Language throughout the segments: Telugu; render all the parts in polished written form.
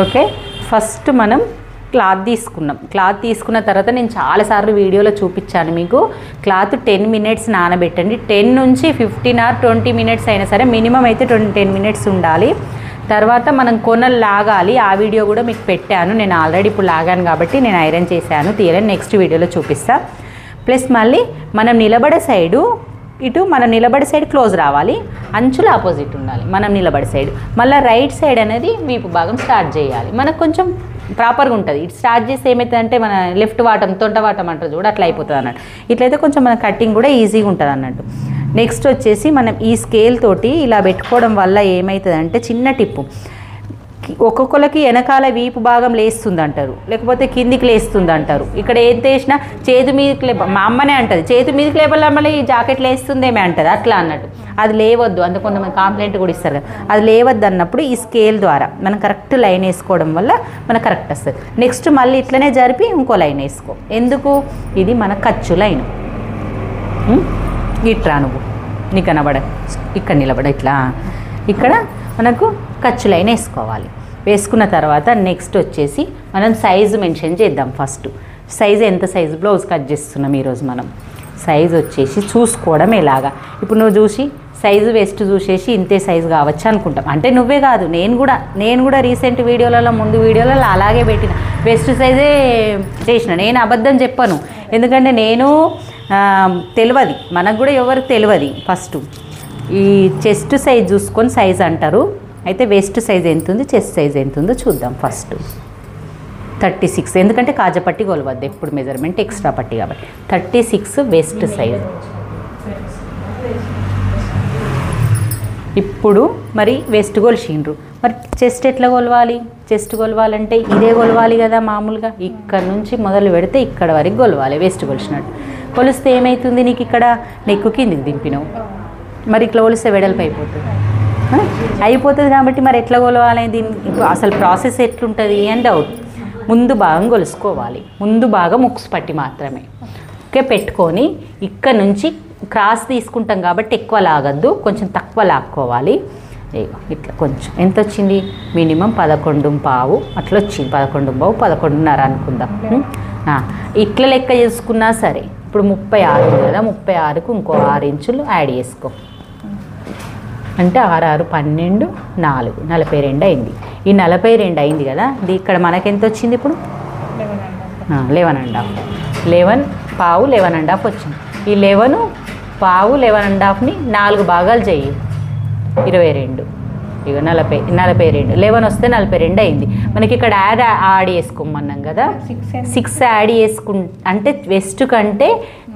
ఓకే, ఫస్ట్ మనం క్లాత్ తీసుకున్నాం. క్లాత్ తీసుకున్న తర్వాత నేను చాలాసార్లు వీడియోలో చూపించాను మీకు. Cloth 10 minutes నానబెట్టండి. 10 నుంచి 15 or 20 మినిట్స్ అయినా సరే, మినిమం అయితే 10 మినిట్స్ ఉండాలి. తర్వాత మనం కొనలు లాగాలి. ఆ వీడియో కూడా మీకు పెట్టాను. నేను ఆల్రెడీ ఇప్పుడు లాగాను కాబట్టి నేను ఐరన్ చేశాను, తీయలేను. నెక్స్ట్ వీడియోలో చూపిస్తా. ప్లస్ మళ్ళీ మనం నిలబడే సైడు ఇటు, మనం నిలబడే సైడ్ క్లోజ్ రావాలి, అంచులు ఆపోజిట్ ఉండాలి మనం నిలబడే సైడ్. మళ్ళీ రైట్ సైడ్ అనేది వీపు భాగం స్టార్ట్ చేయాలి. మనకు కొంచెం ప్రాపర్గా ఉంటుంది. ఇటు స్టార్ట్ చేస్తే ఏమవుతుందంటే మన లెఫ్ట్ వాటం, తొంట వాటం అంటారు చూడ, అట్లా అయిపోతుంది అన్నట్టు. ఇట్లయితే కొంచెం మన కటింగ్ కూడా ఈజీగా ఉంటుంది అన్నట్టు. నెక్స్ట్ వచ్చేసి మనం ఈ స్కేల్ తోటి ఇలా పెట్టుకోవడం వల్ల ఏమవుతుందంటే, చిన్న టిప్పు, ఒక్కొక్కరికి వెనకాల వీపు భాగం లేస్తుంది అంటారు, లేకపోతే కిందికి లేస్తుంది అంటారు. ఇక్కడ ఏం చేసినా చేతి మీదకి మా అమ్మనే అంటుంది, చేతి మీదకి లేపల మళ్ళీ ఈ జాకెట్ లేస్తుందేమే అంటుంది, అట్లా అన్నట్టు. అది లేవద్దు, అంత కొంతమంది కాంప్లైంట్ కూడా ఇస్తారు కదా, అది లేవద్దు అన్నప్పుడు ఈ స్కేల్ ద్వారా మనం కరెక్ట్ లైన్ వేసుకోవడం వల్ల మనకు కరెక్ట్ వస్తుంది. నెక్స్ట్ మళ్ళీ ఇట్లనే జరిపి ఇంకో లైన్ వేసుకో. ఎందుకు? ఇది మన ఖర్చు లైన్. ఇట్లా నువ్వు నీకు కనబడ, ఇక్కడ నిలబడ, ఇట్లా ఇక్కడ మనకు ఖర్చు లైన్ వేసుకోవాలి. వేసుకున్న తర్వాత నెక్స్ట్ వచ్చేసి మనం సైజు మెన్షన్ చేద్దాం. ఫస్ట్ సైజు, ఎంత సైజు బ్లౌజ్ కట్ చేస్తున్నాం ఈరోజు మనం. సైజు వచ్చేసి చూసుకోవడం ఎలాగా, ఇప్పుడు నువ్వు చూసి సైజు వెస్ట్ చూసేసి ఇంతే సైజు కావచ్చు అనుకుంటాం. అంటే నువ్వే కాదు, నేను కూడా రీసెంట్ వీడియోలలో, ముందు వీడియోలలో అలాగే పెట్టిన వెస్ట్ సైజే చేసిన. నేను అబద్ధం చెప్పను, ఎందుకంటే నేను తెలియదు, మనకు కూడా ఎవరికి తెలియదు. ఫస్ట్ ఈ చెస్ట్ సైజ్ చూసుకొని సైజ్ అంటారు. అయితే వెస్ట్ సైజ్ ఎంత ఉంది, చెస్ట్ సైజ్ ఎంత ఉందో చూద్దాం. ఫస్ట్ 36, ఎందుకంటే కాజపట్టి కొలవద్దు ఎప్పుడు, మెజర్మెంట్ ఎక్స్ట్రా పట్టి కాబట్టి. 36 వెస్ట్ సైజ్. ఇప్పుడు మరి వెస్ట్ కొలిచిండ్రు, మరి చెస్ట్ ఎట్లా కొలవాలి? చెస్ట్ కొలవాలంటే ఇదే కొలవాలి కదా మామూలుగా. ఇక్కడ నుంచి మొదలు పెడితే ఇక్కడ వరకు కొలవాలి వెస్ట్ కొలిచినట్టు. కొలిస్తే ఏమవుతుంది, నీకు ఇక్కడ నెక్కు కిందికి దింపినావు, మరి ఇట్లా కొలిస్తే వెడల్పు అయిపోతుంది కాబట్టి మరి ఎట్లా కొలవాలి? దీని అసలు ప్రాసెస్ ఎట్లుంటుంది అని డౌట్. ముందు భాగం కొలుసుకోవాలి, ముందు భాగం ఉక్స్ పట్టి మాత్రమే. ఓకే, పెట్టుకొని ఇక్కడ నుంచి క్రాస్ తీసుకుంటాం కాబట్టి ఎక్కువ లాగద్దు, కొంచెం తక్కువ లాక్కోవాలి. ఇట్లా కొంచెం ఎంత వచ్చింది, మినిమం 11.5 అట్లా వచ్చింది. 11.5, 11.5 అనుకుందాం. ఇట్లా లెక్క చేసుకున్నా సరే. ఇప్పుడు 36 ఉంది కదా, 36కు ఇంకో 6 ఇంచులు యాడ్ చేసుకో. అంటే 6, 6, 12, 4, 42 అయింది. ఈ 42 అయింది కదా, ఇక్కడ మనకెంత వచ్చింది ఇప్పుడు? 11.5. 11.5 వచ్చింది. ఈ 11.5, 11.5ని 4 భాగాలు చెయ్యి, 22. ఇక 42. 11 వస్తే 42 అయింది. మనకి ఇక్కడ యాడ్ చేసుకోమన్నాం కదా, 6 యాడ్ అంటే వెస్ట్ కంటే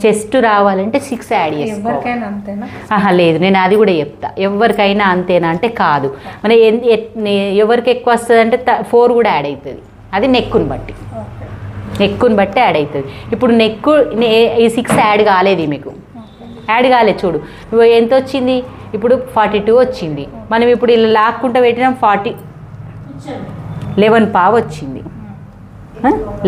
చెస్ట్ రావాలంటే 6 యాడ్ చేసుకోవాలి. లేదు, నేను అది కూడా చెప్తా. ఎవరికైనా అంతేనా అంటే కాదు. మన ఎవరికి ఎక్కువ వస్తుంది అంటే 4 కూడా యాడ్ అవుతుంది. అది నెక్కుని బట్టి యాడ్ అవుతుంది. ఇప్పుడు నెక్కు ఈ 6 యాడ్ కాలేదు, మీకు యాడ్ కాలేదు. చూడు ఎంత వచ్చింది, ఇప్పుడు 42 వచ్చింది. మనం ఇప్పుడు ఇలా లాక్కుంటూ పెట్టినాం, 11.5 వచ్చింది.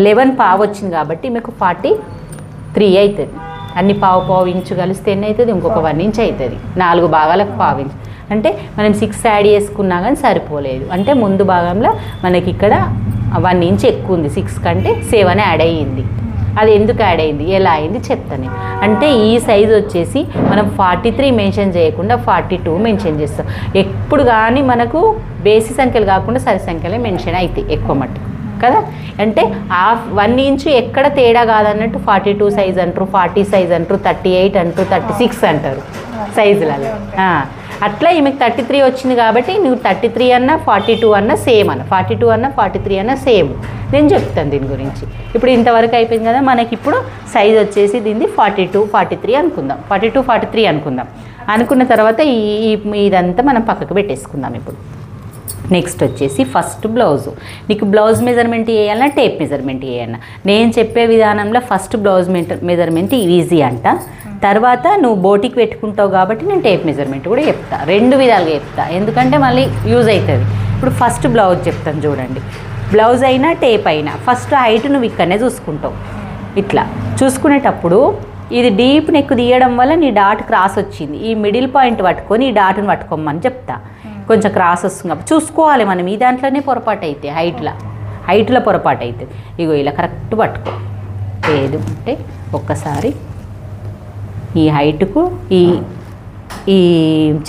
11.5 వచ్చింది కాబట్టి మీకు 43 అవుతుంది. అన్ని పావు ఇంచు కలిస్తే ఎన్ని అవుతుంది, ఇంకొక 1 ఇంచ్ అవుతుంది. 4 భాగాలకు 1/2 ఇంచ్. అంటే మనం 6 యాడ్ చేసుకున్నా కానీ సరిపోలేదు. అంటే ముందు భాగంలో మనకి ఇక్కడ 1 ఇంచ్ ఎక్కువ ఉంది, 6 కంటే 7 యాడ్ అయ్యింది. అది ఎందుకు యాడ్ అయింది, ఎలా అయింది చెప్తాను. అంటే ఈ సైజు వచ్చేసి మనం 43 మెన్షన్ చేయకుండా 42 మెన్షన్ చేస్తాం. ఎప్పుడు కానీ మనకు బేసి సంఖ్యలు కాకుండా సరి సంఖ్యలే మెన్షన్ అవుతాయి ఎక్కువ మట్టుకు కదా. అంటే 1 ఇంచు ఎక్కడ తేడా కాదన్నట్టు 42 సైజ్ అంటారు, 40 సైజ్ అంటారు, 38 అంటారు, 36 అంటారు సైజులలో. అట్లా ఈమెకు 33 వచ్చింది కాబట్టి నువ్వు 33 అన్నా 42 అన్నా సేమ్ అన్న, 42 అన్నా 43 అన్నా సేమ్. నేను చెప్తాను దీని గురించి. ఇప్పుడు ఇంతవరకు అయిపోయింది కదా, మనకి ఇప్పుడు సైజ్ వచ్చేసి దీన్ని 42, 43 అనుకుందాం. 42, 43 అనుకుందాం. అనుకున్న తర్వాత ఇదంతా మనం పక్కకు పెట్టేసుకుందాం. ఇప్పుడు నెక్స్ట్ వచ్చేసి ఫస్ట్ బ్లౌజు. నీకు బ్లౌజ్ మెజర్మెంట్ వేయాలన్నా టేప్ మెజర్మెంట్ వేయాలన్నా నేను చెప్పే విధానంలో ఫస్ట్ బ్లౌజ్ మెజర్మెంట్ ఈజీ అంట. తర్వాత నువ్వు బోటికి పెట్టుకుంటావు కాబట్టి నేను టేప్ మెజర్మెంట్ కూడా చెప్తా. 2 విధాలుగా చెప్తా, ఎందుకంటే మళ్ళీ యూజ్ అవుతుంది. ఇప్పుడు ఫస్ట్ బ్లౌజ్ చెప్తాను చూడండి. బ్లౌజ్ అయినా టేప్ అయినా ఫస్ట్ హైట్ నువ్వు ఇక్కడనే చూసుకుంటావు. ఇట్లా చూసుకునేటప్పుడు ఇది డీప్ నెక్ తీయడం వల్ల నీ డాట్ క్రాస్ వచ్చింది. ఈ మిడిల్ పాయింట్ పట్టుకొని ఈ డాట్ని పట్టుకోమని చెప్తా. కొంచెం క్రాస్ వస్తుంది కాబట్టి చూసుకోవాలి మనం. ఈ దాంట్లోనే పొరపాటు అయితే హైట్లో పొరపాటు అయితే ఇగో ఇలా కరెక్ట్ పట్టుకో. లేదు అంటే ఒక్కసారి ఈ హైట్కు ఈ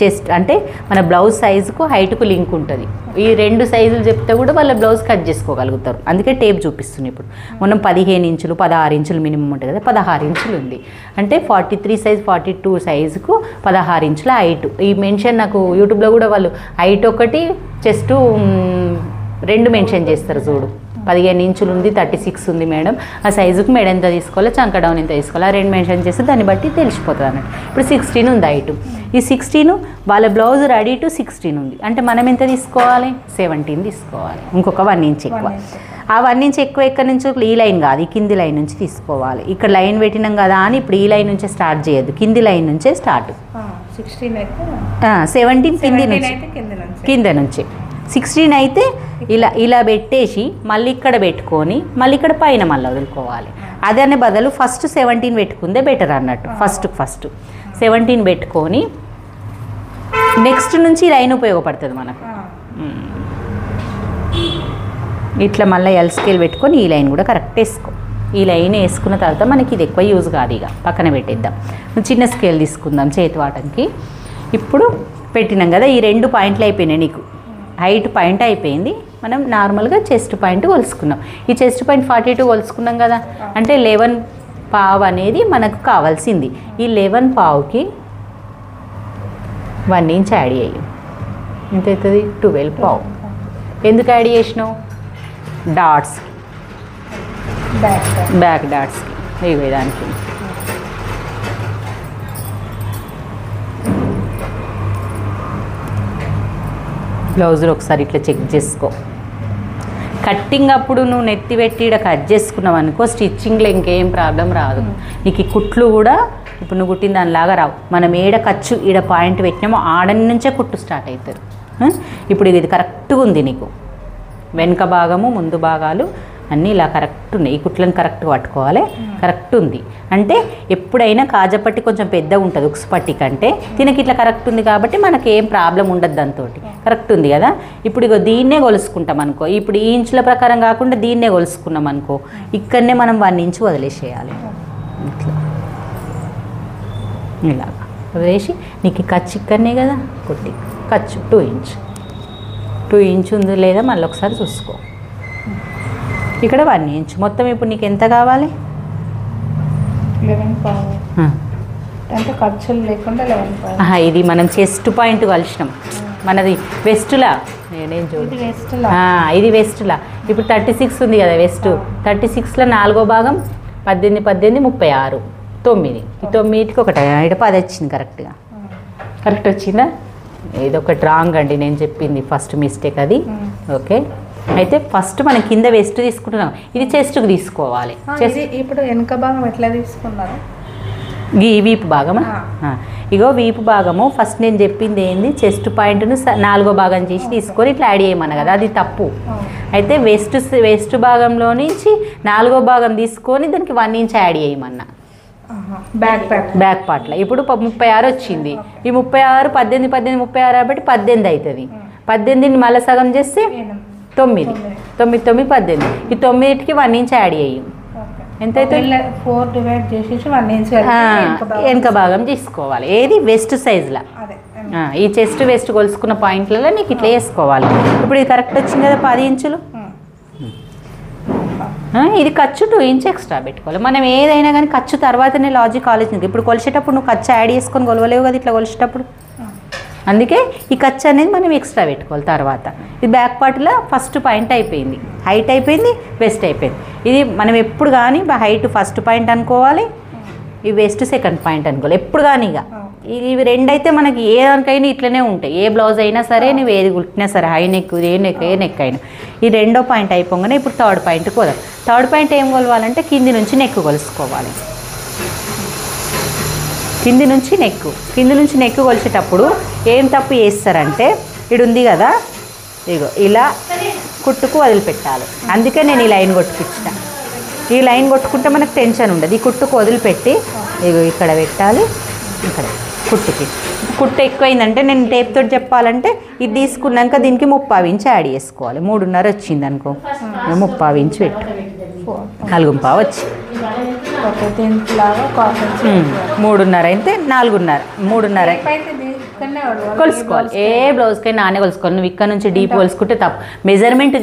చెస్ట్ అంటే మన బ్లౌజ్ సైజుకు హైట్కు లింక్ ఉంటుంది. ఈ 2 సైజులు చెప్తే కూడా వాళ్ళ బ్లౌజ్ కట్ చేసుకోగలుగుతారు. అందుకే టేప్ చూపిస్తుంది. ఇప్పుడు మనం 15 ఇంచులు 16 ఇంచులు మినిమం ఉంటుంది కదా, 16 ఇంచులు ఉంది అంటే 43 సైజ్ 42 సైజుకు 16 ఇంచుల హైట్. ఈ మెన్షన్ నాకు యూట్యూబ్లో కూడా వాళ్ళు హైట్ ఒకటి చెస్ట్ 2 మెన్షన్ చేస్తారు చూడు. 15 ఇంచులు ఉంది, 36 ఉంది మేడం, ఆ సైజుకి మేడ ఎంత తీసుకోవాలో, చంక డౌన్ ఎంత తీసుకోవాలో 2 మెన్షన్ చేస్తే దాన్ని బట్టి తెలిసిపోతుంది అన్నట్టు. ఇప్పుడు 16 ఉంది హైట్. ఈ 16 వాళ్ళ బ్లౌజ్ రెడీ టు 16 ఉంది అంటే మనం ఎంత తీసుకోవాలి, 17 తీసుకోవాలి. ఇంకొక 1 ఇంచ్ ఎక్కువ. ఆ 1 ఇంచ్ ఎక్కువ ఎక్కడి నుంచి, ఈ లైన్ కాదు, ఈ కింది లైన్ నుంచి తీసుకోవాలి. ఇక్కడ లైన్ పెట్టినాం కదా అని ఇప్పుడు ఈ లైన్ నుంచే స్టార్ట్ చేయొద్దు, కింది లైన్ నుంచే స్టార్ట్. 17 కింద నుంచి 16 అయితే ఇలా పెట్టేసి మళ్ళీ ఇక్కడ పెట్టుకొని మళ్ళీ ఇక్కడ పైన మళ్ళీ వదులుకోవాలి. అదే బదులు ఫస్ట్ 17 పెట్టుకుందే బెటర్ అన్నట్టు. ఫస్ట్ 17 పెట్టుకొని నెక్స్ట్ నుంచి లైన్ ఉపయోగపడుతుంది మనకు. ఇట్లా మళ్ళీ ఎల్ స్కేల్ పెట్టుకొని ఈ లైన్ కూడా కరెక్ట్ వేసుకో. ఈ లైన్ వేసుకున్న తర్వాత మనకి ఇది ఎక్కువ యూజ్ కాదు, ఇక పక్కన పెట్టేద్దాం. చిన్న స్కేల్ తీసుకుందాం చేతి వాటంకి. ఇప్పుడు పెట్టినాం కదా, ఈ 2 పాయింట్లు అయిపోయినాయి. నీకు హైట్ పాయింట్ అయిపోయింది. మనం నార్మల్గా చెస్ట్ పాయింట్ కొలుసుకున్నాం. ఈ చెస్ట్ పాయింట్ 42 కొలుసుకున్నాం కదా, అంటే 11 పావు అనేది మనకు కావాల్సింది. ఈ 11 పావుకి 1 ఇంచ్ యాడ్ చేయి. ఎంత అవుతుంది, 12 పావు. ఎందుకు యాడ్ చేసినావు, డాట్స్, బ్యాక్ డాట్స్కి ఇవి దానికి. బ్లౌజులు ఒకసారి ఇట్లా చెక్ చేసుకో. కట్టింగ్ అప్పుడు నువ్వు నెత్తి పెట్టి ఇక్కడ కట్ చేసుకున్నావు అనుకో, స్టిచ్చింగ్లో ఇంకేం ప్రాబ్లం రాదు. నీకు ఈ కుట్లు కూడా ఇప్పుడు నువ్వు కుట్టిన దానిలాగా రావు. మనం ఏడ ఖర్చు ఈడ పాయింట్ పెట్టినామో ఆడని నుంచే కుట్టు స్టార్ట్ అవుతుంది. ఇప్పుడు ఇది కరెక్ట్గా ఉంది నీకు. వెనుక భాగము ముందు భాగాలు అన్నీ ఇలా కరెక్ట్ ఉన్నాయి. ఈ కుట్లను కరెక్ట్గా పట్టుకోవాలి. కరెక్ట్ ఉంది అంటే ఎప్పుడైనా కాజపట్టి కొంచెం పెద్దగా ఉంటుంది ఉక్స్ పట్టి కంటే, దీనికి ఇట్లా కరెక్ట్ ఉంది కాబట్టి మనకి ఏం ప్రాబ్లం ఉండదు. దాంతో కరెక్ట్ ఉంది కదా. ఇప్పుడు ఇగో దీన్నే కొలుసుకుంటాం అనుకో. ఇప్పుడు ఈ ఇంచుల ప్రకారం కాకుండా దీన్నే కొలుసుకున్నాం అనుకో, ఇక్కడనే మనం 1 ఇంచ్ వదిలేసేయాలి. ఇట్లా ఇలాగా వదిలేసి నీకు ఖర్చు ఇక్కడనే కదా కొట్టి ఖర్చు 2 ఇంచ్ ఉంది లేదా మళ్ళీ ఒకసారి చూసుకో. ఇక్కడ 1 ఇంచ్ మొత్తం. ఇప్పుడు నీకు ఎంత కావాలి, 11 పావు. అంటే ఖర్చులు లేకుండా 11 పావు. ఇది మనం చెస్ట్ పాయింట్ కలిసినాం. మనది వెస్టులా, నేనేం చూడు, ఇది వెస్టులా. ఇప్పుడు 36 ఉంది కదా వెస్ట్. 36లో 4వ భాగం 18 36 9. ఈ 9కి ఒకటి 10 వచ్చింది కరెక్ట్గా. కరెక్ట్ వచ్చిందా? ఇదొకటి రాంగ్ అండి నేను చెప్పింది, ఫస్ట్ మిస్టేక్ అది. ఓకే, అయితే ఫస్ట్ మనం కింద వెస్ట్ తీసుకుంటున్నాం, ఇది చెస్ట్కి తీసుకోవాలి. ఇప్పుడు వెనుక భాగం ఎట్లా తీసుకున్నారు, ఈ వీపు భాగమా? ఇగో వీపు భాగము ఫస్ట్ నేను చెప్పింది ఏంది, చెస్ట్ పాయింట్ను 4వ భాగం చేసి తీసుకొని ఇట్లా యాడ్ చేయమన్నా కదా, అది తప్పు. అయితే వెస్ట్ భాగంలో నుంచి 4వ భాగం తీసుకొని దానికి 1 ఇంచ్ యాడ్ చేయమన్నా బ్యాక్ పార్ట్లో. ఇప్పుడు 36 వచ్చింది. ఈ 36 18 36 కాబట్టి 18 అవుతుంది. 18ని మళ్ళీ సగం చేస్తే 9 9 9 18. ఈ 9కి 1 ఇంచ్ యాడ్ చేయం. ఎంత అవుతుంది, 4 డివైడ్ చేసేసి 1 ఇంచ్ వెనక భాగం తీసుకోవాలి. ఏది వెస్ట్ సైజులో. ఈ చెస్ట్ వెస్ట్ కొలుసుకున్న పాయింట్లలో నీకు ఇట్లా వేసుకోవాలి. ఇప్పుడు ఇది కరెక్ట్ వచ్చింది కదా 10 ఇంచులు. ఇది ఖర్చు 2 ఇంచ్ ఎక్స్ట్రా పెట్టుకోవాలి. మనం ఏదైనా కానీ ఖర్చు తర్వాతనే లాజిక్ ఆలోచించింది. ఇప్పుడు కొలిచేటప్పుడు నువ్వు ఖర్చు యాడ్ చేసుకొని కొలవలేవు కదా ఇట్లా కొలిచేటప్పుడు. అందుకే ఈ ఖర్చు అనేది మనం ఎక్స్ట్రా పెట్టుకోవాలి తర్వాత. ఇది బ్యాక్ పార్ట్లో ఫస్ట్ పాయింట్ అయిపోయింది, హైట్ అయిపోయింది, వెస్ట్ అయిపోయింది. ఇది మనం ఎప్పుడు కానీ హైట్ ఫస్ట్ పాయింట్ అనుకోవాలి, ఈ వెస్ట్ సెకండ్ పాయింట్ అనుకోవాలి ఎప్పుడు కానీ. ఇవి 2 అయితే మనకి ఏ దానికైనా ఇట్లనే ఉంటాయి. ఏ బ్లౌజ్ అయినా సరే నువ్వు ఏది కుట్టినా సరే, హై నెక్ ఏ నెక్ అయినా. ఈ 2వ పాయింట్ అయిపోగానే ఇప్పుడు 3rd పాయింట్కి పోదాం. 3rd పాయింట్ ఏం కొలవాలంటే కింది నుంచి నెక్ కొలుసుకోవాలి. కింది నుంచి నెక్ కొలిచేటప్పుడు ఏం తప్పు చేస్తారంటే, ఇది ఉంది కదా ఇగో ఇలా కుట్టుకు వదిలిపెట్టాలి. అందుకే నేను ఈ లైన్ కొట్టుకిచ్చిన. ఈ లైన్ కొట్టుకుంటే మనకు టెన్షన్ ఉండదు. ఈ కుట్టుకు వదిలిపెట్టి ఇగో ఇక్కడ పెట్టాలి, ఇక్కడ కుట్టుకి. కుట్టు ఎక్కువైందంటే నేను టేప్ తోటి చెప్పాలంటే ఇది తీసుకున్నాక దీనికి 30 ఇంచు యాడ్ చేసుకోవాలి. 3.5 వచ్చింది అనుకో, 30 ఇంచు పెట్టు, 4.5 వచ్చి 3.5 అయితే 4.5 కొలుసుకోవాలి. ఏ బ్లౌజ్కైనా నానే కొలుసుకోవాలి. నువ్వు ఇక్కడ నుంచి డీప్ కొలుసుకుంటే తప్పు. మెజర్మెంట్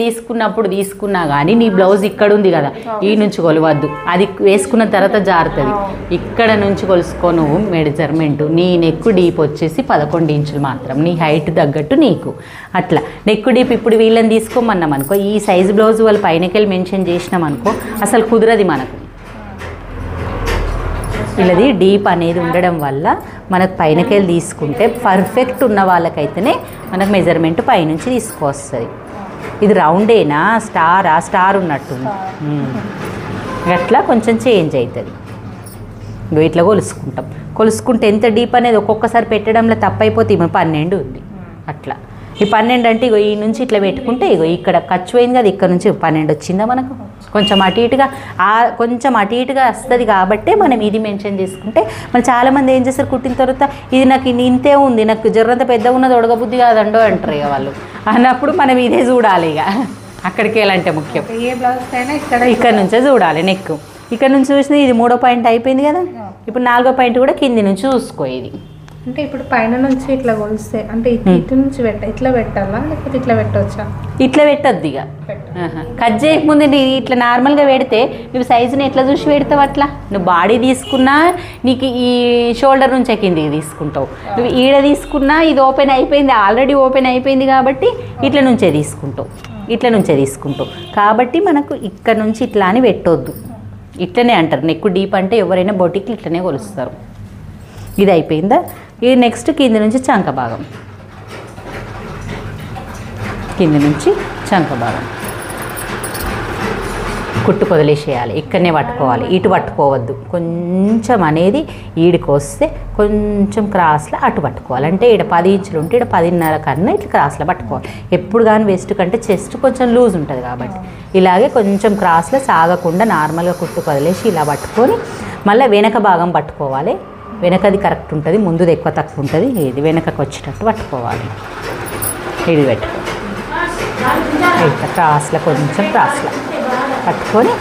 తీసుకున్నా కానీ నీ బ్లౌజ్ ఇక్కడ ఉంది కదా, ఈ నుంచి కొలవద్దు, అది వేసుకున్న తర్వాత జారుతుంది. ఇక్కడ నుంచి కొలుసుకో నువ్వు మెజర్మెంట్. నీ నెక్ డీప్ వచ్చేసి 11 ఇంచులు మాత్రం, నీ హైట్ తగ్గట్టు నీకు. అట్లా నెక్ డీప్ ఇప్పుడు వీళ్ళని తీసుకోమన్నాం అనుకో, ఈ సైజు బ్లౌజ్ వాళ్ళు పైనకెళ్ళి మెన్షన్ చేసినాం అనుకో అసలు కుదరది మనకు. వీళ్ళది డీప్ అనేది ఉండడం వల్ల మనకు పైనకెళ్ళి తీసుకుంటే పర్ఫెక్ట్ ఉన్న వాళ్ళకైతేనే మనకు మెజర్మెంట్ పైనుంచి తీసుకొస్తుంది. ఇది రౌండేనా స్టార్ ఉన్నట్టుంది, అట్లా కొంచెం చేంజ్ అవుతుంది. ఇట్లా కొలుసుకుంటే ఎంత డీప్ అనేది ఒక్కొక్కసారి పెట్టడంలో తప్పైపోతే ఇప్పుడు 12 ఉంది. అట్లా ఈ 12 అంటే ఈ నుంచి ఇట్లా పెట్టుకుంటే ఇక్కడ ఖర్చు అయింది కదా, ఇక్కడ నుంచి 12 వచ్చిందా మనకు. కొంచెం అటు ఇటుగా వస్తుంది కాబట్టి మనం ఇది మెన్షన్ చేసుకుంటే, మనం చాలామంది ఏం చేస్తారు కుట్టిన తర్వాత ఇది నాకు ఇంతే ఉంది, నాకు జర్రంత పెద్దగా ఉన్నది ఒడగబుద్ధి కాదండో అంటారు ఇక వాళ్ళు. అన్నప్పుడు మనం ఇదే చూడాలి ఇక, అక్కడికి వెళ్ళాలంటే ముఖ్యం. ఏ బ్లౌజ్ అయినా ఇక్కడ నుంచే చూడాలి. నెక్ ఇక్కడ నుంచి చూసినా ఇది 3వ పాయింట్ అయిపోయింది కదా, ఇప్పుడు 4వ పాయింట్ కూడా కింది నుంచి చూసుకో. ఇది అంటే ఇప్పుడు పైన నుంచి ఇట్లా కొలిస్తే అంటే ఇటు నుంచి ఇట్లా పెట్టాలా లేకపోతే ఇట్లా పెట్టవచ్చా? ఇట్లా పెట్టద్దు ఇక, కట్ చేయకముందు ఇట్లా నార్మల్గా పెడితే నువ్వు సైజుని ఎట్లా చూసి పెడతావు అట్లా. నువ్వు బాడీ తీసుకున్నా నీకు ఈ షోల్డర్ నుంచే కిందికి తీసుకుంటావు, నువ్వు ఈడ తీసుకున్నా ఇది ఓపెన్ అయిపోయింది, ఆల్రెడీ ఓపెన్ అయిపోయింది కాబట్టి ఇట్లా నుంచే తీసుకుంటావు. కాబట్టి మనకు ఇక్కడ నుంచి ఇట్లా అని పెట్టొద్దు. ఇట్లనే అంటారు నెక్ డీప్ అంటే ఎవరైనా బొటిక్లు ఇట్లనే కొలుస్తారు. ఇది అయిపోయిందా, ఇది నెక్స్ట్ కింది నుంచి చంక భాగం, కుట్టు వదిలేసేయాలి. ఇక్కడనే పట్టుకోవాలి, ఇటు పట్టుకోవద్దు. కొంచెం అనేది ఈడికి వస్తే కొంచెం క్రాస్లో అటు పట్టుకోవాలి. అంటే ఇక్కడ 10 ఇంచులు ఉంటే ఇక్కడ 10.5 కన్నా ఇట్లా క్రాస్లో పట్టుకోవాలి. ఎప్పుడు కానీ వెస్ట్ కంటే చెస్ట్ కొంచెం లూజ్ ఉంటుంది కాబట్టి ఇలాగే కొంచెం క్రాస్లో సాగకుండా నార్మల్గా కుట్టు వదిలేసి ఇలా పట్టుకొని మళ్ళీ వెనక భాగం పట్టుకోవాలి. వెనకది కరెక్ట్ ఉంటుంది, ముందుది ఎక్కువ తక్కువ ఉంటుంది. ఇది వెనకకు వచ్చేటట్టు పట్టుకోవాలి. ఇది పెట్టుకోవాలి ఇట్లా క్రాస్లో కొంచెం పట్టుకొని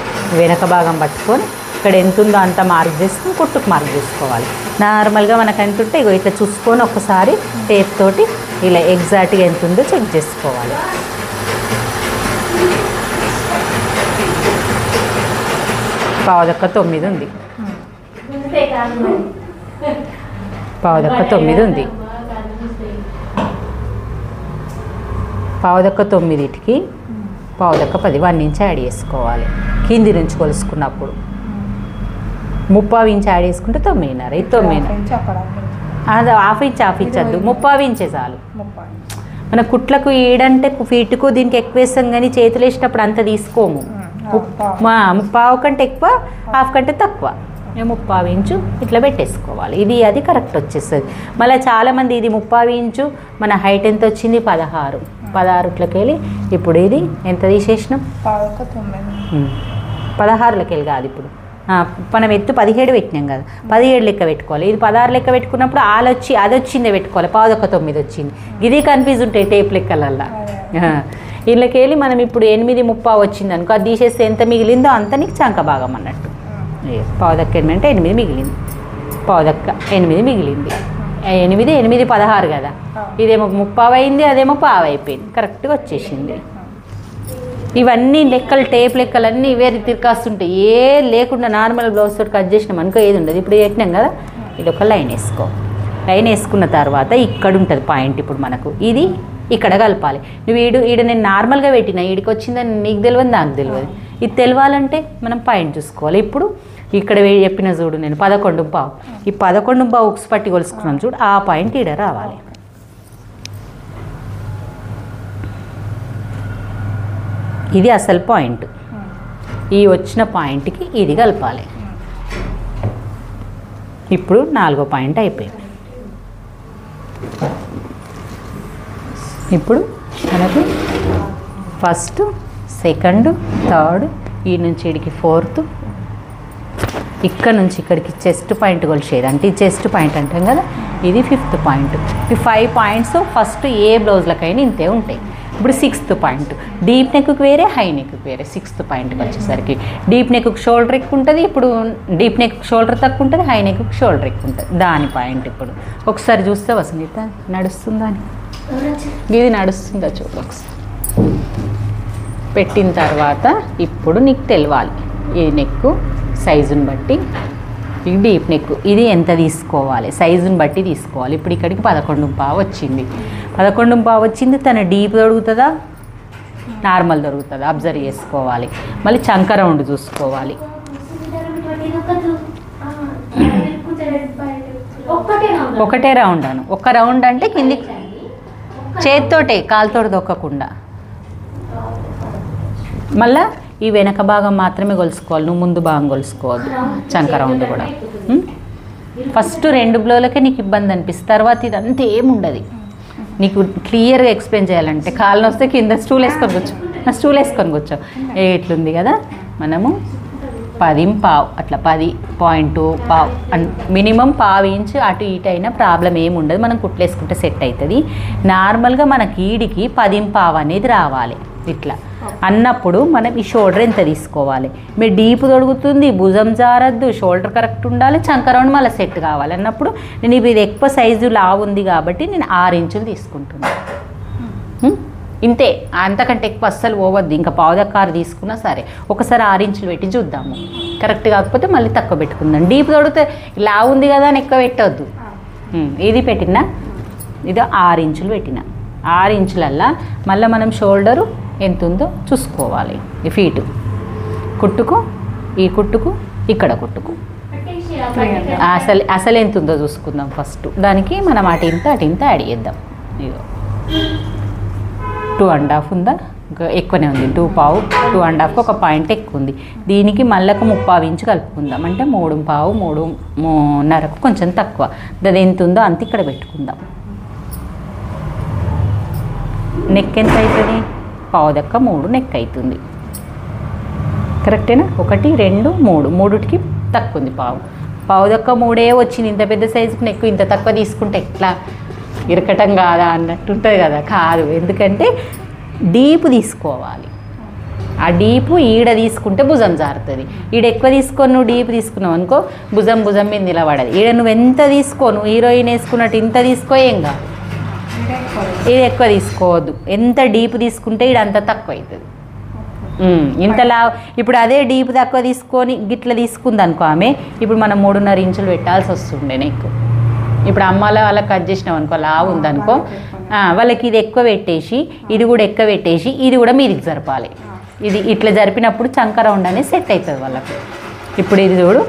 వెనక భాగం పట్టుకొని ఇక్కడ ఎంత ఉందో అంత మార్క్ చేసుకుని కుట్టుకు మార్క్ చేసుకోవాలి. నార్మల్గా మనకు ఎంత ఉంటే ఇట్లా చూసుకొని ఒకసారి టేప్ తోటి ఇలా ఎగ్జాక్ట్గా ఎంత ఉందో చెక్ చేసుకోవాలి. పావుదక్క 9 ఉంది, పావుదక్క 9 ఉంది. పావుదక్క 9కి పావుదక్క 10 1 ఇంచ్ యాడ్ చేసుకోవాలి. కింది నుంచి కొలుసుకున్నప్పుడు 30 ఇంచ్ యాడ్ చేసుకుంటే 9.5. ఇది 9.5, అది హాఫ్ ఇంచ్ వద్దు, 30 ఇంచే చాలు. మన కుట్లకు ఈడంటే ఫీట్కు దీనికి ఎక్కువ వేస్తాం కానీ చేతులు వేసేటప్పుడు అంత తీసుకోము. 30 కంటే ఎక్కువ, హాఫ్ కంటే తక్కువ, 30 ఇంచు ఇట్లా పెట్టేసుకోవాలి. ఇది అది కరెక్ట్ వచ్చేస్తుంది. మళ్ళీ చాలామంది ఇది 30 ఇంచు మన హైట్ ఎంత వచ్చింది 16 ఇట్లకి వెళ్ళి ఇప్పుడు ఇది ఎంత తీసేసినాం 16 వెళ్ళి కాదు, ఇప్పుడు మనం ఎత్తు 17 పెట్టినాం కదా, 17 లెక్క పెట్టుకోవాలి. ఇది 16 లెక్క పెట్టుకున్నప్పుడు అది వచ్చిందే పెట్టుకోవాలి. పావుదక్క 9 వచ్చింది. ఇది కన్ఫ్యూజ్ ఉంటాయి టేప్ లెక్కలల్లా. వీళ్ళకి వెళ్ళి మనం ఇప్పుడు 8.30 వచ్చింది అనుకో, అది తీసేస్తే ఎంత మిగిలిందో అంత నీకు చంక భాగం అన్నట్టు. పావుదక్క 8 అంటే 8 మిగిలింది, పావుదక్క 8 మిగిలింది. 8 16 కదా, ఇదేమో 30 అయింది, అదేమో పావు అయిపోయింది, కరెక్ట్గా వచ్చేసింది. ఇవన్నీ లెక్కలు టేప్ లెక్కలన్నీ వేరే తిరకాస్తుంటాయి. ఏ లేకుండా నార్మల్ బ్లౌజ్ తోటి కట్ చేసినాం అనుకో ఏది ఉండదు. ఇప్పుడు పెట్టినాం కదా, ఇది ఒక లైన్ వేసుకో. లైన్ వేసుకున్న తర్వాత ఇక్కడ ఉంటుంది పాయింట్. ఇప్పుడు మనకు ఇది ఇక్కడ కలపాలి. నువ్వు ఈడ నేను నార్మల్గా పెట్టినా, ఈడికి వచ్చిందని నీకు తెలియదు, నాకు తెలియదు. ఇది తెలవాలంటే మనం పాయింట్ చూసుకోవాలి. ఇప్పుడు ఇక్కడ చెప్పిన చూడు నేను 11.5, ఈ 11.5 ఉక్స్ పట్టి కొలుసుకున్నాను చూడు, ఆ పాయింట్ ఈడ రావాలి. ఇది అసలు పాయింట్. ఈ వచ్చిన పాయింట్కి ఇది కలపాలి. ఇప్పుడు 4వ పాయింట్ అయిపోయింది. ఇప్పుడు మనకు ఫస్ట్, సెకండ్, థర్డ్, ఈ నుంచి ఇడికి 4th, ఇక్కడ నుంచి ఇక్కడికి చెస్ట్ పాయింట్ కొలిచేది, అంటే ఈ చెస్ట్ పాయింట్ అంటాం కదా, ఇది 5th పాయింట్. ఈ 5 పాయింట్స్ ఫస్ట్ ఏ బ్లౌజ్లకైనా ఇంతే ఉంటాయి. ఇప్పుడు 6th పాయింట్, డీప్ నెక్కు వేరే, హై నెక్కు వేరే. 6th పాయింట్కి వచ్చేసరికి డీప్ నెక్కు షోల్డర్ ఎక్కువ ఉంటుంది, ఇప్పుడు డీప్ నెక్ షోల్డర్ తక్కువ ఉంటుంది, హై నెక్కు షోల్డర్ ఎక్కువ ఉంటుంది. దాని పాయింట్ ఇప్పుడు ఒకసారి చూస్తే వసంత నడుస్తుందా అని, ఇది నడుస్తుందా చూడు ఒకసారి. పెట్టిన తర్వాత ఇప్పుడు నీకు తెలవాలి ఈ నెక్కు సైజుని బట్టి, ఈ డీప్ నెక్ ఇది ఎంత తీసుకోవాలి, సైజుని బట్టి తీసుకోవాలి. ఇప్పుడు ఇక్కడికి 11.5 వచ్చింది. 11.5 వచ్చింది. తన డీప్ దొరుకుతుందా నార్మల్ దొరుకుతుందా అబ్జర్వ్ చేసుకోవాలి. మళ్ళీ చంక రౌండ్ చూసుకోవాలి. ఒకటే రౌండ్ అను, ఒక రౌండ్ అంటే కింది చేత్తోటే కాలుతోటి దొక్కకుండా. మళ్ళీ ఈ వెనక భాగం మాత్రమే కొలుసుకోవాలి, నువ్వు ముందు భాగం కొలుసుకోవద్దు. చంక రౌండ్ కూడా ఫస్ట్ 2 బ్లౌలకే నీకు ఇబ్బంది అనిపిస్తుంది, తర్వాత ఇదంతా ఏముండదు. నీకు క్లియర్గా ఎక్స్ప్లెయిన్ చేయాలంటే కాళ్ళని వస్తే కింద స్టూల్ వేసుకొని కూర్చో, స్టూల్ వేసుకొని కూర్చో. ఎట్లుంది కదా, మనము 10.5 అట్లా 10.5 మినిమం 1/2 ఇంచ్ అటు ఇటు అయినా ప్రాబ్లం ఏమి ఉండదు, మనం కుట్లేసుకుంటే సెట్ అవుతుంది. నార్మల్గా మనకి ఈడికి 10.5 అనేది రావాలి. ఇట్లా అన్నప్పుడు మనం ఈ షోల్డర్ ఎంత తీసుకోవాలి, మీరు డీప్ దొరుకుతుంది, భుజం జారద్దు, షోల్డర్ కరెక్ట్ ఉండాలి, చంక రౌండ్ మళ్ళీ సెట్ కావాలి అన్నప్పుడు నేను ఇది ఎక్కువ సైజు లావు ఉంది కాబట్టి నేను 6 ఇంచులు తీసుకుంటున్నాను. ఇంతే, అంతకంటే ఎక్కువ అస్సలు పోవద్దు. ఇంకా పావుదక్కారు తీసుకున్నా సరే ఒకసారి 6 ఇంచులు పెట్టి చూద్దాము, కరెక్ట్ కాకపోతే మళ్ళీ తక్కువ పెట్టుకుందాం. డీప్ దొడితే లావు ఉంది కదా అని ఎక్కువ పెట్టవద్దు. ఇది పెట్టినా, ఇది 6 ఇంచులు పెట్టిన. 6 ఇంచులల్లా మళ్ళీ మనం షోల్డరు ఎంత ఉందో చూసుకోవాలి. ఈ ఫీటు కుట్టుకు, ఈ కుట్టుకు, ఇక్కడ కుట్టుకు అసలు ఎంత ఉందో చూసుకుందాం ఫస్ట్. దానికి మనం అటు ఇంత యాడ్ చేద్దాం. ఇదో 2.5 ఉందా, ఎక్కువనే ఉంది. 2.5కి ఒక పాయింట్ ఎక్కువ ఉంది. దీనికి మళ్ళీ 3.5 ఇంచు కలుపుకుందాం, అంటే 3.5 3.5కు కొంచెం తక్కువ. అది ఎంత ఉందో అంత ఇక్కడ పెట్టుకుందాం. నెక్ ఎంత అవుతుంది, పావుదక్క 3 నెక్ అవుతుంది. కరెక్టేనా, 1 2 3 3కి తక్కువ ఉంది. పావుదక్క 3 వచ్చింది. ఇంత పెద్ద సైజుకి నెక్ ఇంత తక్కువ తీసుకుంటే ఎట్లా, ఇరకటం కాదా అన్నట్టు ఉంటుంది కదా. కాదు, ఎందుకంటే డీప్ తీసుకోవాలి. ఆ డీపు ఈడ తీసుకుంటే భుజం జారుతుంది. ఈడ ఎక్కువ తీసుకొని నువ్వు డీప్ తీసుకున్నావు అనుకో, భుజం మీద నిలబడదు. ఈడ నువ్వు ఎంత తీసుకో, నువ్వు హీరోయిన్ వేసుకున్నట్టు ఇంత తీసుకో ఏం కాదు, ఇది ఎక్కువ తీసుకోవద్దు. ఎంత డీప్ తీసుకుంటే ఇది అంత తక్కువ అవుతుంది. ఇంతలా ఇప్పుడు అదే డీప్ తక్కువ తీసుకొని గిట్ల తీసుకుంది అనుకో ఆమె, ఇప్పుడు మనం 3.5 ఇంచులు పెట్టాల్సి వస్తుండే నెక్. ఇప్పుడు అమ్మాల వాళ్ళకి కట్ చేసినాం అనుకో, లావు ఉందనుకో, వాళ్ళకి ఇది ఎక్కువ పెట్టేసి ఇది కూడా ఎక్కువ పెట్టేసి ఇది కూడా మీదికి జరపాలి. ఇది ఇట్లా జరిపినప్పుడు చంక రౌండ్ అనేది సెట్ అవుతుంది వాళ్ళకి. ఇప్పుడు ఇది చూడు,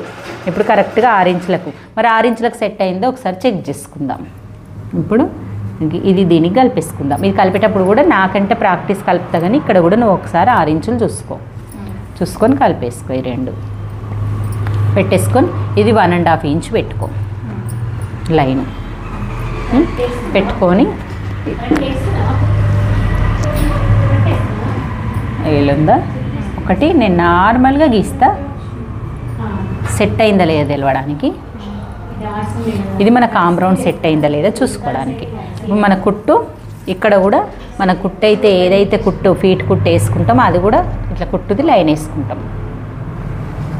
ఇప్పుడు కరెక్ట్గా 6 ఇంచులకు, మరి 6 ఇంచులకు సెట్ అయిందో ఒకసారి చెక్ చేసుకుందాం. ఇప్పుడు ఇది దీనికి కలిపేసుకుందాం. ఇది కలిపేటప్పుడు కూడా నాకంటే ప్రాక్టీస్ కలుపుతా, కానీ ఇక్కడ కూడా నువ్వు ఒకసారి 6 ఇంచులు చూసుకొని కలిపేసుకో. ఈ 2 పెట్టేసుకొని ఇది 1.5 ఇంచ్ పెట్టుకో లైన్ పెట్టుకొని, ఏలుందా ఒకటి నేను నార్మల్గా గీస్తా, సెట్ అయిందా లేదా తెలవడానికి. ఇది మన కాంబ్రౌండ్ సెట్ అయిందా లేదా చూసుకోవడానికి. మన కుట్టు ఇక్కడ కూడా మన కుట్టు అయితే ఏదైతే కుట్టు ఫీట్ కుట్టు వేసుకుంటామో అది కూడా ఇట్లా కుట్టుది లైన్ వేసుకుంటాం.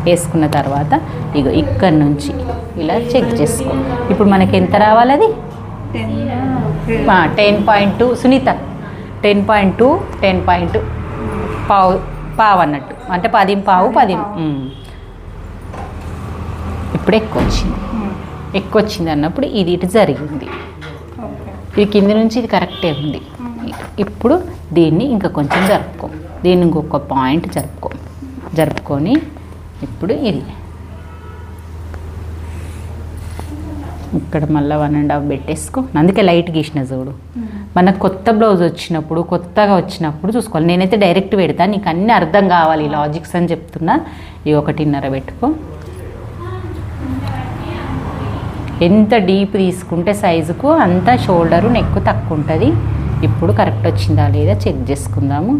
వేసుకున్న తర్వాత ఇగో ఇక్కడ నుంచి ఇలా చెక్ చేసుకో. ఇప్పుడు మనకి ఎంత రావాలి, అది 10.2 సునీత, 10.2 10.2 పావు అన్నట్టు, అంటే 10.5 ఇప్పుడు ఎక్కువ వచ్చింది అన్నప్పుడు ఇది ఇటు జరిగింది. ఇది కింద నుంచి ఇది కరెక్టే ఉంది. ఇప్పుడు దీన్ని ఇంకా కొంచెం జరుపుకో, దీన్ని ఇంకొక పాయింట్ జరుపుకొని ఇప్పుడు ఇది ఇక్కడ మళ్ళీ 1.5 పెట్టేసుకో. అందుకే లైట్ గీసిన చూడు. మనకు కొత్త బ్లౌజ్ వచ్చినప్పుడు కొత్తగా వచ్చినప్పుడు చూసుకోవాలి. నేనైతే డైరెక్ట్ పెడతా, నీకు అన్నీ అర్థం కావాలి లాజిక్స్ అని చెప్తున్నా. ఈ 1.5 పెట్టుకో. ఎంత డీప్ తీసుకుంటే సైజుకు అంత షోల్డరు నెక్ తక్కువ ఉంటుంది. ఇప్పుడు కరెక్ట్ వచ్చిందా లేదా చెక్ చేసుకుందాము.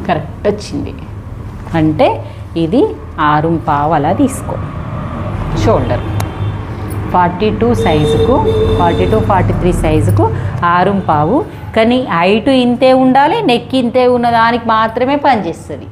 కరెక్ట్ వచ్చింది. అంటే ఇది 6.25 అలా తీసుకో. షోల్డర్ 42 సైజుకు 42-43 సైజుకు 6.25. కానీ హైటు ఇంతే ఉండాలి, నెక్ ఇంతే ఉన్న దానికి మాత్రమే పనిచేస్తుంది.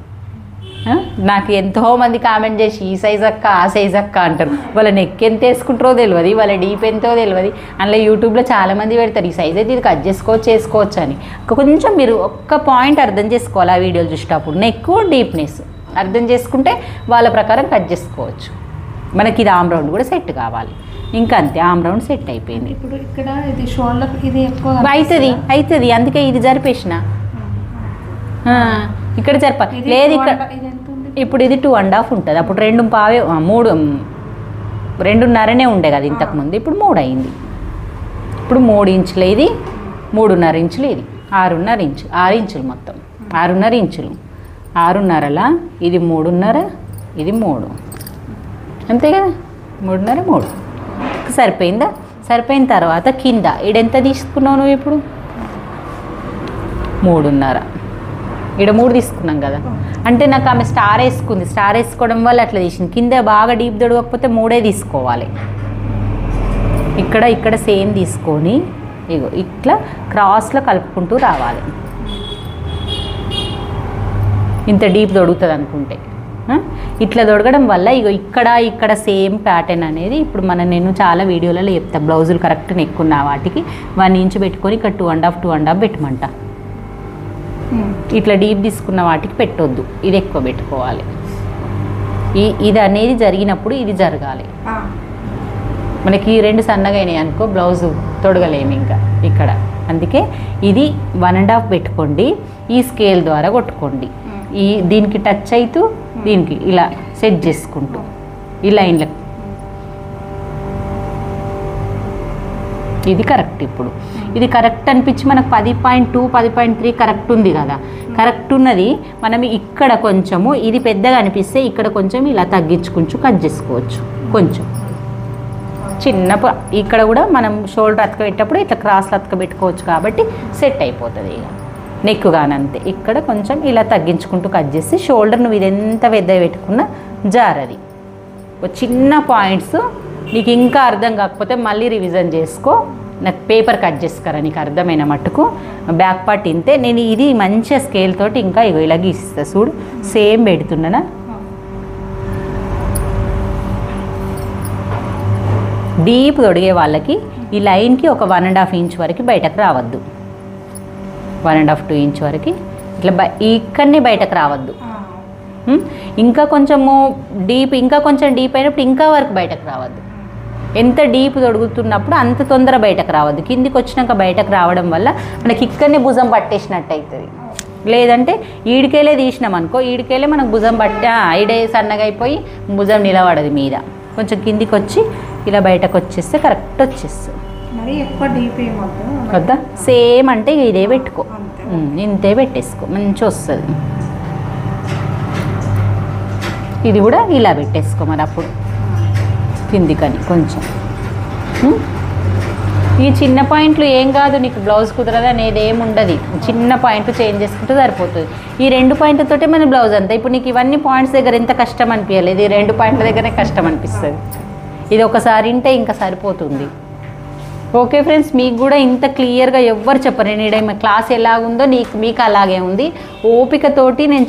నాకు ఎంతోమంది కామెంట్ చేసి ఈ సైజ్ అక్క ఆ సైజ్ అక్క అంటారు. వాళ్ళ నెక్ ఎంత వేసుకుంటారో తెలియదు, వాళ్ళ డీప్ ఎంతో తెలియదు. అందులో యూట్యూబ్లో చాలామంది పెడతారు ఈ సైజ్ అయితే ఇది కట్ చేసుకోవచ్చు అని. కొంచెం మీరు ఒక్క పాయింట్ అర్థం చేసుకోవాలి ఆ వీడియోలు చూసేటప్పుడు. నెక్ డీప్నెస్ అర్థం చేసుకుంటే వాళ్ళ ప్రకారం కట్ చేసుకోవచ్చు. మనకి ఇది ఆమ్ రౌండ్ కూడా సెట్ కావాలి. ఇంకా అంతే, ఆమ్ రౌండ్ సెట్ అయిపోయింది. ఇప్పుడు ఇక్కడ ఇది షోల్డర్ ఇది ఎక్కువ అవుతుంది అందుకే ఇది జరిపేసిన. ఇక్కడ జరపాలి లేదు, ఇక్కడ ఇప్పుడు ఇది 2.5 ఉంటుంది. అప్పుడు 2.5 ఉండే కదా ఇంతకుముందు, ఇప్పుడు 3 అయింది. ఇప్పుడు 3 ఇంచులు ఇది, 3.5 ఇంచులు ఇది, 6.5 ఇంచులు, 6 ఇంచులు మొత్తం 6.5 ఇంచులు. 6.5లా ఇది 3.5, ఇది 3, అంతే కదా, 3.5 3 సరిపోయిందా? సరిపోయిన తర్వాత కింద ఈడెంత తీసుకున్నావు నువ్వు ఇప్పుడు? 3.5. ఇక్కడ 3 తీసుకున్నాం కదా, అంటే నాకు ఆమె స్టార్ వేసుకుంది, స్టార్ వేసుకోవడం వల్ల అట్లా తీసింది. కింద బాగా డీప్ దొడవకపోతే 3 తీసుకోవాలి. ఇక్కడ సేమ్ తీసుకొని ఇగో ఇట్లా క్రాస్లో కలుపుకుంటూ రావాలి. ఇంత డీప్ దొడుగుతుంది అనుకుంటే ఇట్లా దొడగడం వల్ల ఇగో ఇక్కడ సేమ్ ప్యాటర్న్ అనేది ఇప్పుడు నేను చాలా వీడియోలలో చెప్తా. బ్లౌజులు కరెక్ట్ నెక్కున్న వాటికి 1 ఇంచ్ పెట్టుకొని ఇక్కడ 2.5 పెట్టమంట. ఇట్లా డీప్ తీసుకున్న వాటికి పెట్టొద్దు, ఇది ఎక్కువ పెట్టుకోవాలి. ఇది అనేది జరిగినప్పుడు ఇది జరగాలి. మనకి 2 సన్నగా అయినాయి అనుకో బ్లౌజు తొడగలేము ఇంకా ఇక్కడ. అందుకే ఇది 1.5 పెట్టుకోండి, ఈ స్కేల్ ద్వారా కొట్టుకోండి. దీనికి టచ్ అవుతూ దీనికి ఇలా సెట్ చేసుకుంటూ ఈ లైన్లకు ఇది కరెక్ట్. ఇప్పుడు ఇది కరెక్ట్ అనిపించి మనకు 10.2 10.3 కరెక్ట్ ఉంది కదా. కరెక్ట్ ఉన్నది మనం ఇక్కడ కొంచెము ఇది పెద్దగా అనిపిస్తే ఇక్కడ కొంచెం ఇలా తగ్గించుకుంటూ కట్ చేసుకోవచ్చు. కొంచెం చిన్న ఇక్కడ కూడా మనం షోల్డర్ అతకబెట్టేటప్పుడు ఇట్లా క్రాస్లో అతకబెట్టుకోవచ్చు కాబట్టి సెట్ అయిపోతుంది. ఇక నెక్ కానంతే ఇక్కడ కొంచెం ఇలా తగ్గించుకుంటూ కట్ చేసి షోల్డర్ నువ్వు ఇది ఎంత పెద్దగా పెట్టుకున్నా జారది. చిన్న పాయింట్స్ నీకు ఇంకా అర్థం కాకపోతే మళ్ళీ రివిజన్ చేసుకో. నాకు పేపర్ కట్ చేసుకురా నీకు అర్థమైన మట్టుకు. బ్యాక్ పార్ట్ ఇంతే. నేను ఇది మంచిగా స్కేల్ తోటి ఇంకా ఇలా గీస్తా చూడు, సేమ్ పెడుతున్నానా. డీప్ తొడిగే వాళ్ళకి ఈ లైన్కి ఒక 1.5 ఇంచ్ వరకు బయటకు రావద్దు. 1.5-2 ఇంచ్ వరకు ఇట్లా ఇక్కడనే బయటకు రావద్దు. ఇంకా కొంచెము డీప్, ఇంకా కొంచెం డీప్ అయినప్పుడు ఇంకా వరకు బయటకు రావద్దు. ఎంత డీప్ తొడుగుతున్నప్పుడు అంత తొందర బయటకు రావద్దు. కిందికి వచ్చినాక బయటకు రావడం వల్ల మనకి ఇక్కడనే భుజం పట్టేసినట్టు అవుతుంది. లేదంటే ఈడికేలే తీసినాం అనుకో, ఈడికేలే మనకు భుజం పట్టి ఈడే సన్నగా అయిపోయి భుజం నిలబడదు మీద. కొంచెం కిందికి వచ్చి ఇలా బయటకు వచ్చేస్తే కరెక్ట్ వచ్చేస్తుంది. వద్దా సేమ్ అంటే ఇదే పెట్టుకో, ఇంతే పెట్టేసుకో మంచిగా వస్తుంది. ఇది కూడా ఇలా పెట్టేసుకో మరి అప్పుడు కిందికని కొంచెం. ఈ చిన్న పాయింట్లు ఏం కాదు, నీకు బ్లౌజ్ కుదరదు అనేది ఏమి ఉండదు. చిన్న పాయింట్లు చేంజ్ చేసుకుంటే సరిపోతుంది. ఈ 2 పాయింట్లతోటే మన బ్లౌజ్ అంతా. ఇప్పుడు నీకు ఇవన్నీ పాయింట్స్ దగ్గర ఎంత కష్టం అనిపించలేదు, ఈ 2 పాయింట్ల దగ్గరే కష్టం అనిపిస్తుంది. ఇది ఒకసారి ఇంటే ఇంకా సరిపోతుంది. ఓకే ఫ్రెండ్స్, మీకు కూడా ఇంత క్లియర్గా ఎవ్వరు చెప్పరు. నేను క్లాస్ ఎలాగుందో మీకు అలాగే ఉంది. ఓపికతోటి నేను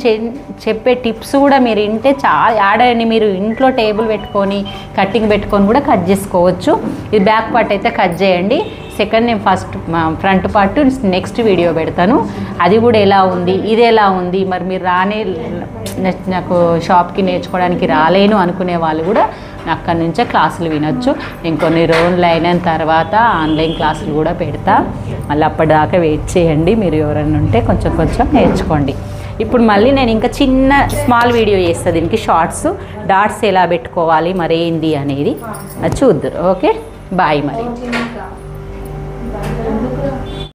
చెప్పే టిప్స్ కూడా మీరు వింటే చాలా ఆడని మీరు ఇంట్లో టేబుల్ పెట్టుకొని కట్టింగ్ పెట్టుకొని కూడా కట్ చేసుకోవచ్చు. ఇది బ్యాక్ పార్ట్ అయితే కట్ చేయండి. సెకండ్ నేను ఫ్రంట్ పార్ట్ నెక్స్ట్ వీడియో పెడతాను. అది కూడా ఎలా ఉంది, ఇది ఎలా ఉంది. మరి మీరు నాకు షాప్కి నేర్చుకోవడానికి రాలేను అనుకునే వాళ్ళు కూడా అక్కడి నుంచే క్లాసులు వినొచ్చు. ఇంకొన్ని రోజులు అయిన తర్వాత ఆన్లైన్ క్లాసులు కూడా పెడతా. మళ్ళీ అప్పటిదాకా వెయిట్ చేయండి. మీరు ఎవరైనా ఉంటే కొంచెం నేర్చుకోండి. ఇప్పుడు మళ్ళీ నేను ఇంకా చిన్న స్మాల్ వీడియో చేస్తాను దీనికి, షార్ట్స్ డాట్స్ ఎలా పెట్టుకోవాలి మరి ఏంది అనేది అది చూద్దురు. ఓకే బాయ్ మరి.